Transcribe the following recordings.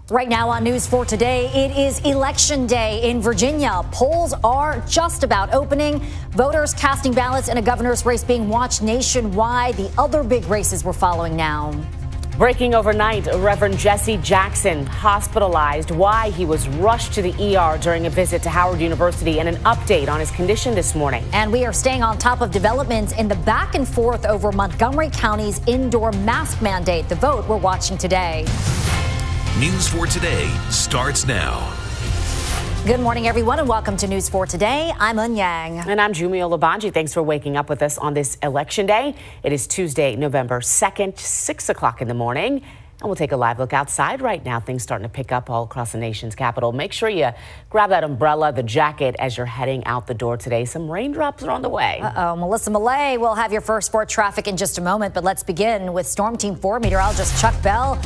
Right now on News 4 Today, it is Election Day in Virginia. Polls are just about opening. Voters casting ballots in a governor's race being watched nationwide. The other big races we're following now. Breaking overnight, Reverend Jesse Jackson hospitalized, why he was rushed to the ER during a visit to Howard University, and an update on his condition this morning. And we are staying on top of developments in the back and forth over Montgomery County's indoor mask mandate. The vote we're watching today. News 4 Today starts now. Good morning, everyone, and welcome to News 4 Today. I'm Un Yang. And I'm Jumio Labanji. Thanks for waking up with us on this election day. It is Tuesday, November 2nd, 6 o'clock in the morning. And we'll take a live look outside right now. Things starting to pick up all across the nation's capital. Make sure you grab that umbrella, the jacket as you're heading out the door today. Some raindrops are on the way. Melissa Millay will have your first sport traffic in just a moment. But let's begin with Storm Team 4 meteorologist Chuck Bell.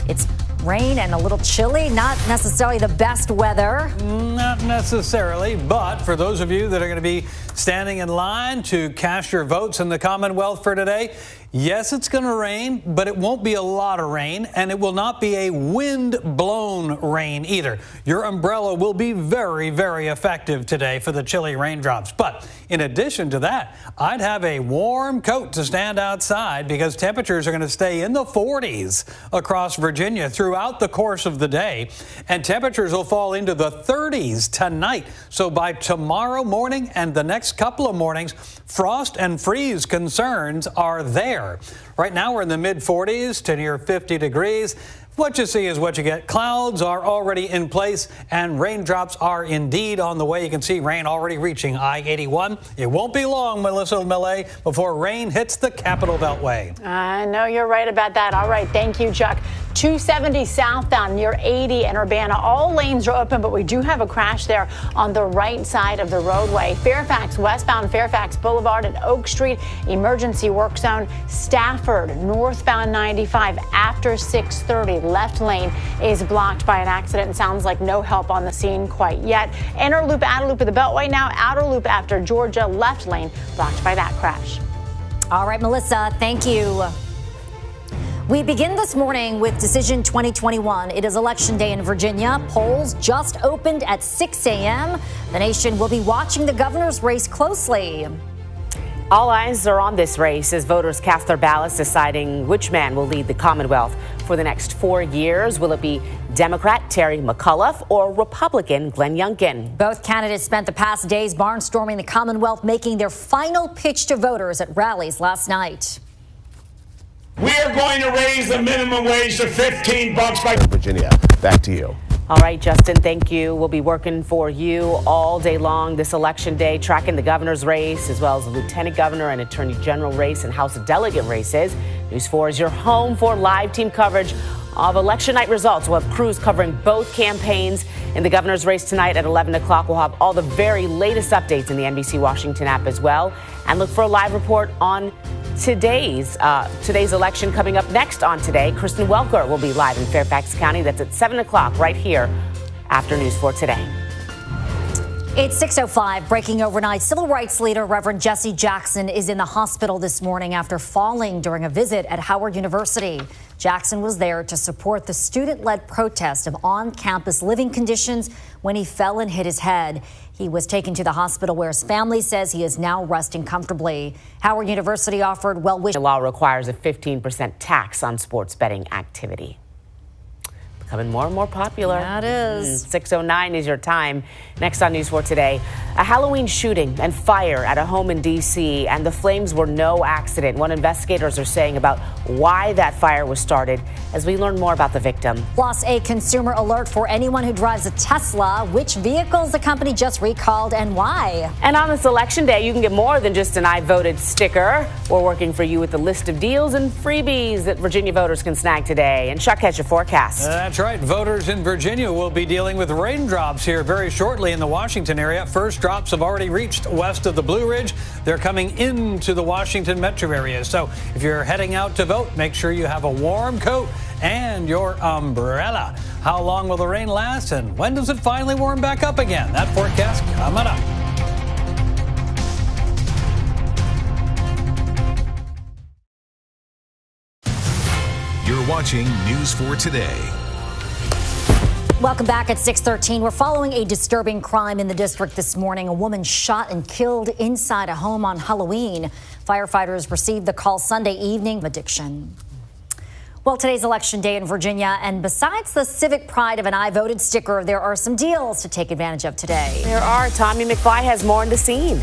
It's rain and a little chilly, not necessarily the best weather. Not necessarily, but for those of you that are going to be standing in line to cast your votes in the Commonwealth for today, yes, it's going to rain, but it won't be a lot of rain, and it will not be a wind-blown rain either. Your umbrella will be very, very effective today for the chilly raindrops. But in addition to that, I'd have a warm coat to stand outside because temperatures are going to stay in the 40s across Virginia throughout the course of the day, and temperatures will fall into the 30s tonight. So by tomorrow morning and the next couple of mornings, frost and freeze concerns are there. Right now we're in the mid-40s to near 50 degrees. What you see is what you get. Clouds are already in place and raindrops are indeed on the way. You can see rain already reaching I-81. It won't be long, Melissa Millay, before rain hits the Capitol Beltway. I know you're right about that. All right. Thank you, Chuck. 270 southbound near 80 and Urbana. All lanes are open, but we do have a crash there on the right side of the roadway. Fairfax, westbound Fairfax Boulevard and Oak Street, emergency work zone. Stafford, northbound 95 after 6:30. Left lane is blocked by an accident. Sounds like no help on the scene quite yet. Inner loop, outer loop of the Beltway now. Outer loop after Georgia. Left lane blocked by that crash. All right, Melissa, thank you. We begin this morning with Decision 2021. It is Election Day in Virginia. Polls just opened at 6 a.m. The nation will be watching the governor's race closely. All eyes are on this race as voters cast their ballots, deciding which man will lead the Commonwealth for the next 4 years. Will it be Democrat Terry McAuliffe or Republican Glenn Youngkin? Both candidates spent the past days barnstorming the Commonwealth, making their final pitch to voters at rallies last night. We are going to raise the minimum wage to $15 by Virginia. Back to you. All right, Justin, thank you. We'll be working for you all day long this election day, tracking the governor's race, as well as the lieutenant governor and attorney general race and House delegate races. News 4 is your home for live team coverage of election night results. We'll have crews covering both campaigns. In the governor's race tonight at 11 o'clock, we'll have all the very latest updates in the NBC Washington app as well. And look for a live report on today's election coming up next on Today. Kristen Welker will be live in Fairfax County. That's at 7 o'clock right here after News 4 Today. It's 6:05, breaking overnight. Civil rights leader Reverend Jesse Jackson is in the hospital this morning after falling during a visit at Howard University. Jackson was there to support the student-led protest of on-campus living conditions when he fell and hit his head. He was taken to the hospital where his family says he is now resting comfortably. Howard University offered well-wishes. The law requires a 15% tax on sports betting activity. Becoming more and more popular. Yeah, it is. 6:09 is your time. Next on News 4 Today, a Halloween shooting and fire at a home in D.C., and the flames were no accident. What investigators are saying about why that fire was started as we learn more about the victim. Plus, a consumer alert for anyone who drives a Tesla. Which vehicles the company just recalled and why? And on this election day, you can get more than just an I voted sticker. We're working for you with a list of deals and freebies that Virginia voters can snag today. And Chuck has your forecast. That's right. Voters in Virginia will be dealing with raindrops here very shortly in the Washington area. First drops have already reached west of the Blue Ridge. They're coming into the Washington metro area. So if you're heading out to vote, make sure you have a warm coat and your umbrella. How long will the rain last, and when does it finally warm back up again? That forecast coming up. You're watching News 4 Today. Welcome back at 6:13. We're following a disturbing crime in the district this morning. A woman shot and killed inside a home on Halloween. Firefighters received the call Sunday evening. Addiction. Well, today's election day in Virginia, and besides the civic pride of an I voted sticker, there are some deals to take advantage of today. There are. Tommy McFly has more on the scene.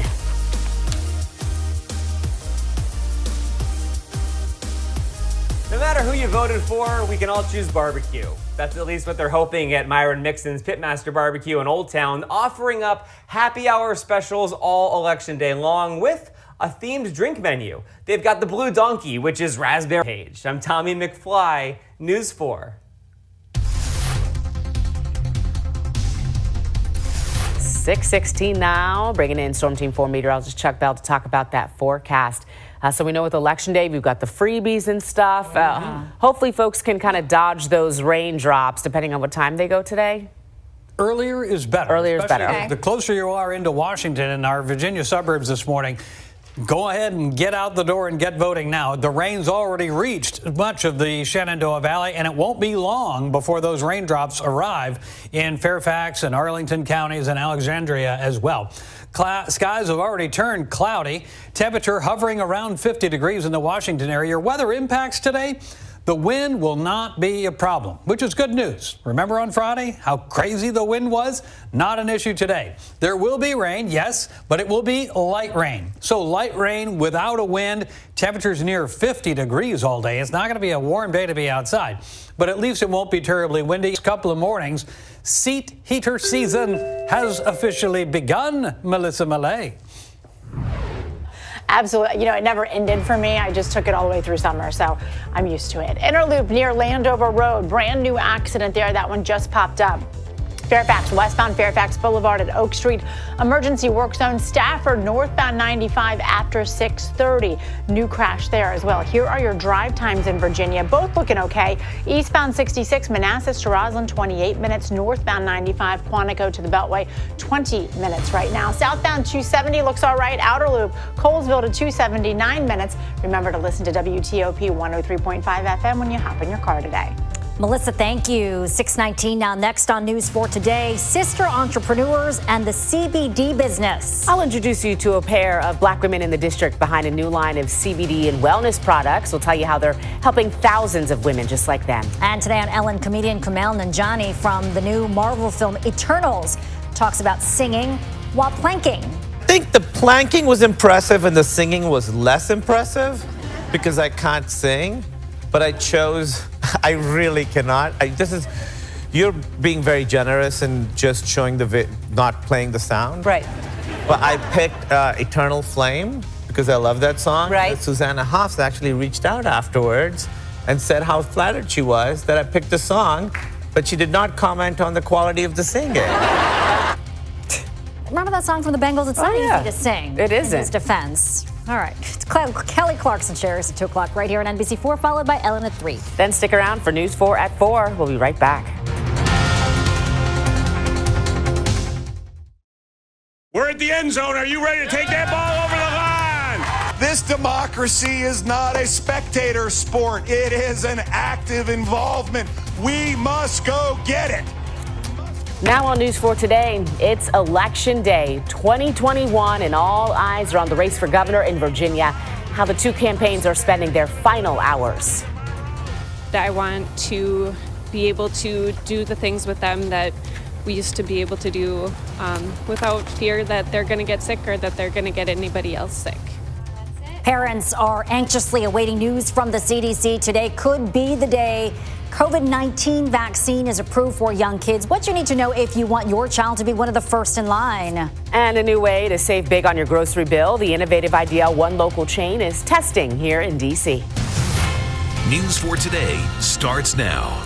No matter who you voted for, we can all choose barbecue. That's at least what they're hoping at Myron Mixon's Pitmaster Barbecue in Old Town, offering up happy hour specials all election day long with a themed drink menu. They've got the Blue Donkey, which is raspberry page. I'm Tommy McFly, News 4. 6:16 now, bringing in Storm Team 4 meteorologist Chuck Bell to talk about that forecast. So we know with Election Day, we've got the freebies and stuff. Hopefully folks can kind of dodge those raindrops depending on what time they go today. Earlier is better. Earlier is better. The closer you are into Washington and our Virginia suburbs this morning, go ahead and get out the door and get voting now. The rain's already reached much of the Shenandoah Valley, and it won't be long before those raindrops arrive in Fairfax and Arlington counties and Alexandria as well. Skies have already turned cloudy. Temperature hovering around 50 degrees in the Washington area. Your weather impacts today? The wind will not be a problem, which is good news. Remember on Friday how crazy the wind was? Not an issue today. There will be rain, yes, but it will be light rain. So light rain without a wind, temperatures near 50 degrees all day. It's not going to be a warm day to be outside, but at least it won't be terribly windy. A couple of mornings. Seat heater season has officially begun. Melissa Millay. Absolutely. You know, it never ended for me. I just took it all the way through summer, so I'm used to it. Interloop near Landover Road. Brand new accident there. That one just popped up. Fairfax, westbound Fairfax Boulevard at Oak Street. Emergency work zone. Stafford, northbound 95 after 6:30. New crash there as well. Here are your drive times in Virginia. Both looking okay. Eastbound 66, Manassas to Roslyn, 28 minutes. Northbound 95, Quantico to the Beltway, 20 minutes right now. Southbound 270 looks all right. Outer loop, Colesville to 270, 9 minutes. Remember to listen to WTOP 103.5 FM when you hop in your car today. Melissa, thank you. 6:19 now. Next on News 4 Today, sister entrepreneurs and the CBD business. I'll introduce you to a pair of black women in the district behind a new line of CBD and wellness products. We'll tell you how they're helping thousands of women just like them. And today on Ellen, comedian Kumail Nanjiani from the new Marvel film Eternals talks about singing while planking. I think the planking was impressive and the singing was less impressive because I can't sing, but I really cannot. You're being very generous and just showing not playing the sound. Right. But I picked Eternal Flame because I love that song. Right. And Susanna Hoffs actually reached out afterwards and said how flattered she was that I picked the song, but she did not comment on the quality of the singing. Remember that song from the Bengals? It's not easy to sing. It isn't. In his defense. All right. It's Kelly Clarkson shares at 2 o'clock right here on NBC 4, followed by Ellen at 3. Then stick around for News 4 at 4. We'll be right back. We're at the end zone. Are you ready to take that ball over the line? This democracy is not a spectator sport. It is an active involvement. We must go get it. Now on News 4 Today, it's Election Day 2021, and all eyes are on the race for governor in Virginia, how the two campaigns are spending their final hours. I want to be able to do the things with them that we used to be able to do without fear that they're going to get sick or that they're going to get anybody else sick. Parents are anxiously awaiting news from the CDC. Today could be the day COVID-19 vaccine is approved for young kids. What you need to know if you want your child to be one of the first in line. And a new way to save big on your grocery bill. The innovative idea one local chain is testing here in D.C. News 4 Today starts now.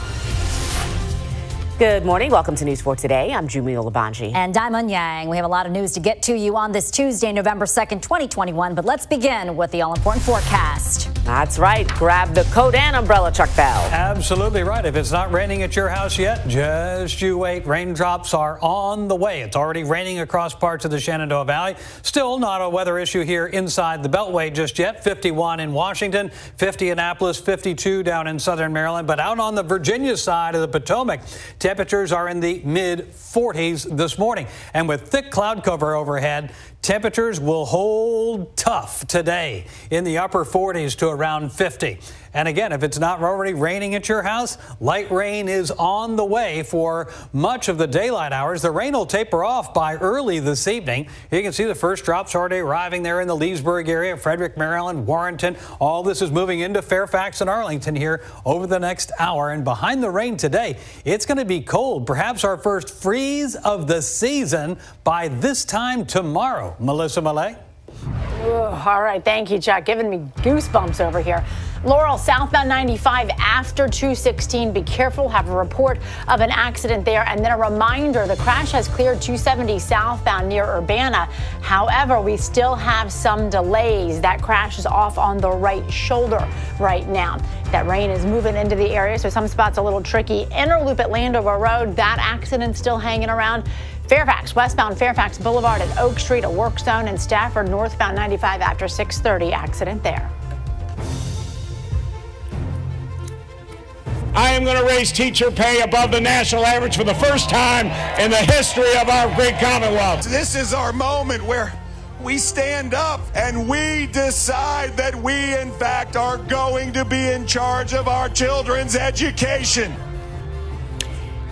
Good morning. Welcome to News 4 Today. I'm Jumila Labanji. And Diamond Yang. We have a lot of news to get to you on this Tuesday, November 2nd, 2021. But let's begin with the all-important forecast. That's right. Grab the coat and umbrella, Chuck Bell. Absolutely right. If it's not raining at your house yet, just you wait. Raindrops are on the way. It's already raining across parts of the Shenandoah Valley. Still not a weather issue here inside the Beltway just yet. 51 in Washington, 50 in Annapolis, 52 down in southern Maryland. But out on the Virginia side of the Potomac, temperatures are in the mid-40s this morning. And with thick cloud cover overhead, temperatures will hold tough today in the upper 40s to around 50. And again, if it's not already raining at your house, light rain is on the way for much of the daylight hours. The rain will taper off by early this evening. You can see the first drops already arriving there in the Leesburg area, Frederick, Maryland, Warrenton. All this is moving into Fairfax and Arlington here over the next hour. And behind the rain today, it's going to be cold. Perhaps our first freeze of the season by this time tomorrow. Melissa Millay. All right. Thank you, Chuck. Giving me goosebumps over here. Laurel, southbound 95 after 216. Be careful. Have a report of an accident there. And then a reminder, the crash has cleared 270 southbound near Urbana. However, we still have some delays. That crash is off on the right shoulder right now. That rain is moving into the area, so some spots a little tricky. Inner loop at Landover Road, that accident still hanging around. Fairfax, westbound Fairfax Boulevard at Oak Street, a work zone, and Stafford, northbound 95 after 630, accident there. I am going to raise teacher pay above the national average for the first time in the history of our great Commonwealth. This is our moment where we stand up and we decide that we, in fact, are going to be in charge of our children's education.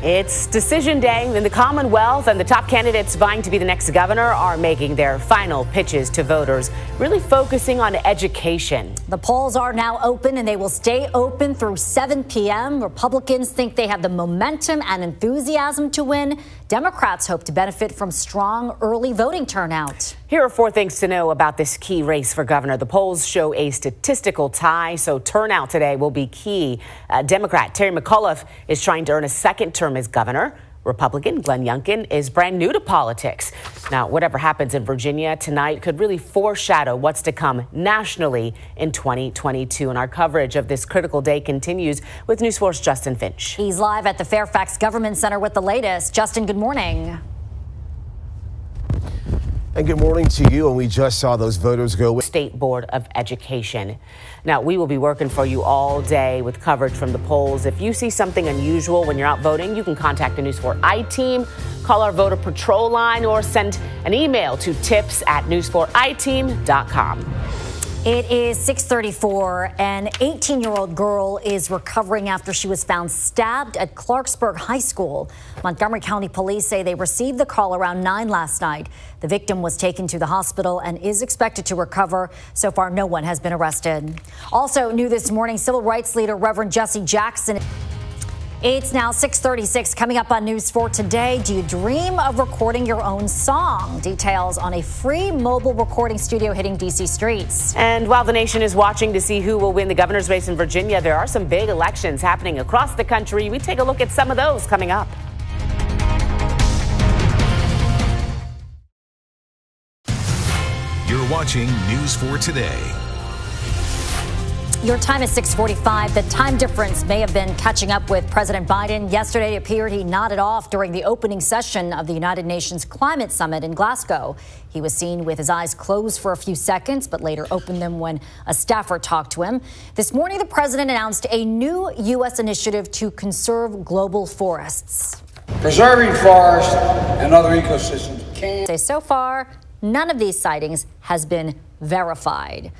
It's decision day in the Commonwealth, and the top candidates vying to be the next governor are making their final pitches to voters, really focusing on education. The polls are now open, and they will stay open through 7 p.m. Republicans think they have the momentum and enthusiasm to win. Democrats hope to benefit from strong early voting turnout. Here are 4 things to know about this key race for governor. The polls show a statistical tie, so turnout today will be key. Democrat Terry McAuliffe is trying to earn a second term as governor. Republican Glenn Youngkin is brand new to politics. Now, whatever happens in Virginia tonight could really foreshadow what's to come nationally in 2022. And our coverage of this critical day continues with News 4's Justin Finch. He's live at the Fairfax Government Center with the latest. Justin, good morning. And good morning to you. And we just saw those voters go with State Board of Education. Now, we will be working for you all day with coverage from the polls. If you see something unusual when you're out voting, you can contact the News 4 I-Team, call our voter patrol line, or send an email to tips@news4iteam.com. It is 6:34. An 18-year-old girl is recovering after she was found stabbed at Clarksburg High School. Montgomery County Police say they received the call around 9 last night. The victim was taken to the hospital and is expected to recover. So far, no one has been arrested. Also new this morning, civil rights leader Reverend Jesse Jackson. It's now 6:36. Coming up on News 4 Today, do you dream of recording your own song? Details on a free mobile recording studio hitting D.C. streets. And while the nation is watching to see who will win the governor's race in Virginia, there are some big elections happening across the country. We take a look at some of those coming up. You're watching News 4 Today. Your time is 6:45. The time difference may have been catching up with President Biden. Yesterday, it appeared he nodded off during the opening session of the United Nations Climate Summit in Glasgow. He was seen with his eyes closed for a few seconds, but later opened them when a staffer talked to him. This morning, the president announced a new U.S. initiative to conserve global forests. Preserving forests and other ecosystems can. So far, none of these sightings has been verified.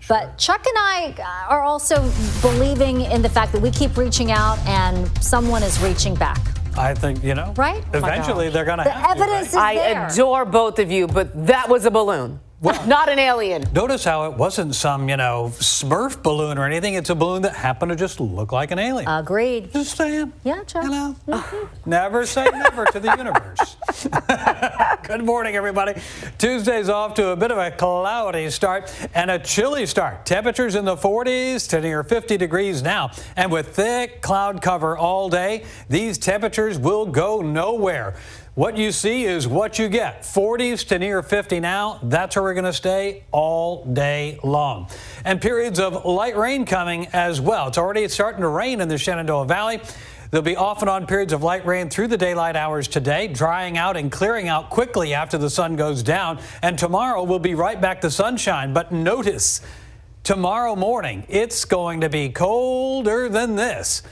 But Chuck and I are also believing in the fact that we keep reaching out and someone is reaching back. I think, right? Eventually they're going to have the evidence to, right? is there. I adore both of you, but that was a balloon. Well, not an alien. Notice how it wasn't some, Smurf balloon or anything. It's a balloon that happened to just look like an alien. Agreed. Just saying. Yeah, Chuck. Never say never to the universe. Good morning, everybody. Tuesday's off to a bit of a cloudy start and a chilly start. Temperatures in the 40s to near 50 degrees now. And with thick cloud cover all day, these temperatures will go nowhere. What you see is what you get. 40s to near 50 now. That's where we're going to stay all day long. And periods of light rain coming as well. It's already starting to rain in the Shenandoah Valley. There'll be off and on periods of light rain through the daylight hours today, drying out and clearing out quickly after the sun goes down. And tomorrow we'll be right back to sunshine. But notice, tomorrow morning, it's going to be colder than this.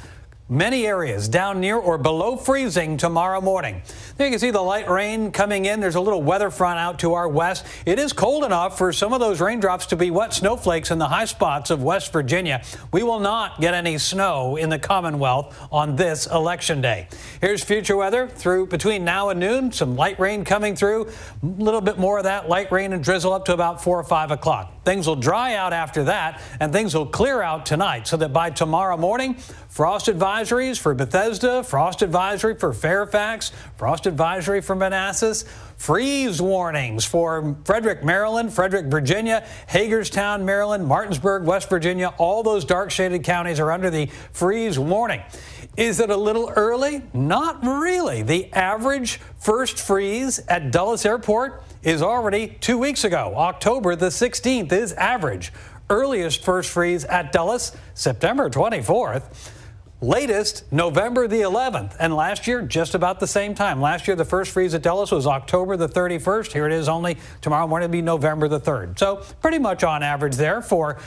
Many areas down near or below freezing tomorrow morning. There you can see the light rain coming in. There's a little weather front out to our west. It is cold enough for some of those raindrops to be wet snowflakes in the high spots of West Virginia. We will not get any snow in the Commonwealth on this election day. Here's future weather through between now and noon. Some light rain coming through. A little bit more of that light rain and drizzle up to about 4 or 5 o'clock. Things will dry out after that, and things will clear out tonight so that by tomorrow morning, frost advisories for Bethesda, frost advisory for Fairfax, frost advisory for Manassas, freeze warnings for Frederick, Maryland, Frederick, Virginia, Hagerstown, Maryland, Martinsburg, West Virginia. All those dark shaded counties are under the freeze warning. Is it a little early? Not really. The average first freeze at Dulles Airport is already 2 weeks ago. October the 16th is average. Earliest first freeze at Dulles, September 24th. Latest, November the 11th. And last year, just about the same time. Last year, the first freeze at Dulles was October the 31st. Here it is only tomorrow morning, it'll be November the 3rd. So pretty much on average there for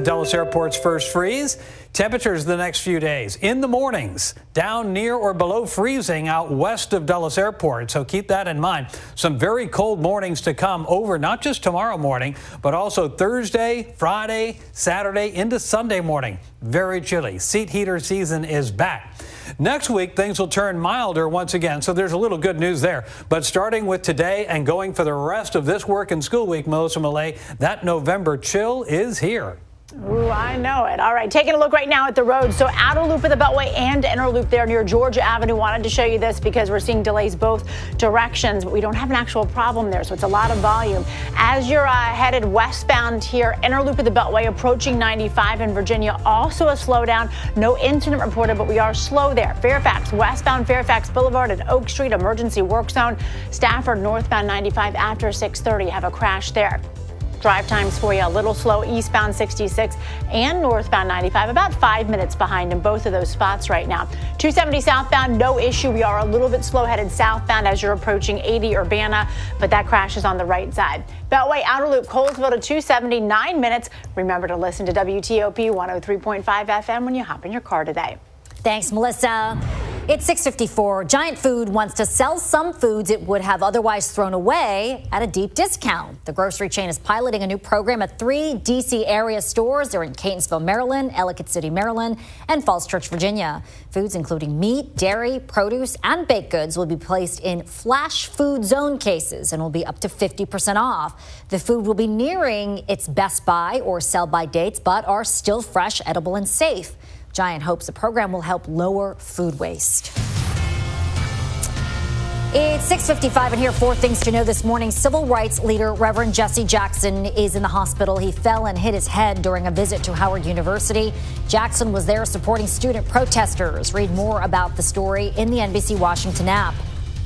Dulles Airport's first freeze. Temperatures the next few days. In the mornings, down near or below freezing out west of Dulles Airport. So keep that in mind. Some very cold mornings to come over, not just tomorrow morning, but also Thursday, Friday, Saturday into Sunday morning. Very chilly. Seat heater season is back. Next week, things will turn milder once again, so there's a little good news there. But starting with today and going for the rest of this work and school week, Melissa Millay, that November chill is here. Ooh, I know it. All right, taking a look right now at the roads. So outer loop of the Beltway and inner loop there near Georgia Avenue. Wanted to show you this because we're seeing delays both directions, but we don't have an actual problem there, so it's a lot of volume. As you're headed westbound here, inner loop of the Beltway approaching 95 in Virginia. Also a slowdown. No incident reported, but we are slow there. Fairfax, westbound Fairfax Boulevard and Oak Street, emergency work zone. Stafford, northbound 95 after 6:30. Have a crash there. Drive times for you a little slow eastbound 66 and northbound 95, about 5 minutes behind in both of those spots right now. 270 southbound, no issue. We are a little bit slow headed southbound as you're approaching 80 Urbana, but that crash is on the right side. Beltway outer loop, Colesville to 270, 9 minutes. Remember to listen to WTOP 103.5 FM when you hop in your car today. Thanks, Melissa. It's 6:54. Giant Food wants to sell some foods it would have otherwise thrown away at a deep discount. The grocery chain is piloting a new program at 3 D.C. area stores. They're in Catonsville, Maryland, Ellicott City, Maryland, and Falls Church, Virginia. Foods including meat, dairy, produce, and baked goods will be placed in flash food zone cases and will be up to 50% off. The food will be nearing its best buy or sell by dates, but are still fresh, edible, and safe. Giant hopes the program will help lower food waste. It's 6:55 and here are 4 things to know this morning. Civil rights leader Reverend Jesse Jackson is in the hospital. He fell and hit his head during a visit to Howard University. Jackson was there supporting student protesters. Read more about the story in the NBC Washington app.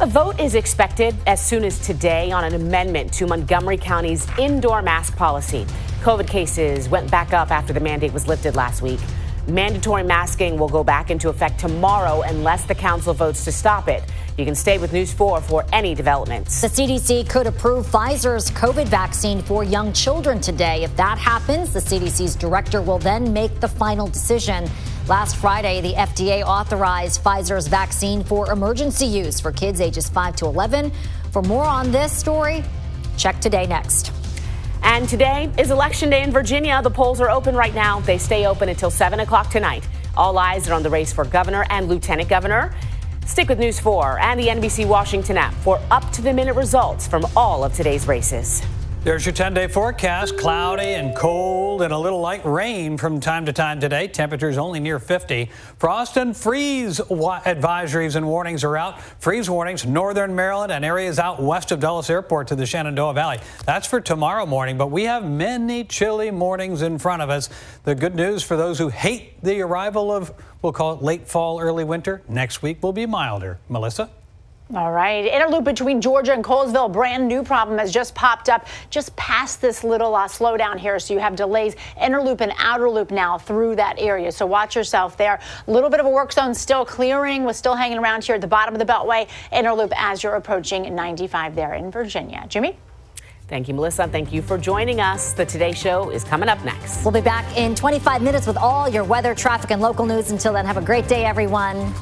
A vote is expected as soon as today on an amendment to Montgomery County's indoor mask policy. COVID cases went back up after the mandate was lifted last week. Mandatory masking will go back into effect tomorrow unless the council votes to stop it. You can stay with News 4 for any developments. The CDC could approve Pfizer's COVID vaccine for young children today. If that happens, the CDC's director will then make the final decision. Last Friday, the FDA authorized Pfizer's vaccine for emergency use for kids ages 5 to 11. For more on this story, check Today next. And today is Election Day in Virginia. The polls are open right now. They stay open until 7 o'clock tonight. All eyes are on the race for governor and lieutenant governor. Stick with News 4 and the NBC Washington app for up-to-the-minute results from all of today's races. There's your 10-day forecast. Cloudy and cold and a little light rain from time to time today. Temperatures only near 50. Frost and freeze advisories and warnings are out. Freeze warnings, northern Maryland and areas out west of Dulles Airport to the Shenandoah Valley. That's for tomorrow morning, but we have many chilly mornings in front of us. The good news for those who hate the arrival of, we'll call it late fall, early winter, next week will be milder. Melissa? All right. Inner loop between Georgia and Colesville. Brand new problem has just popped up just past this little slowdown here. So you have delays inner loop and outer loop now through that area. So watch yourself there. A little bit of a work zone still clearing. We're still hanging around here at the bottom of the Beltway. Inner loop as you're approaching 95 there in Virginia. Jimmy? Thank you, Melissa. Thank you for joining us. The Today Show is coming up next. We'll be back in 25 minutes with all your weather, traffic, and local news. Until then, have a great day, everyone.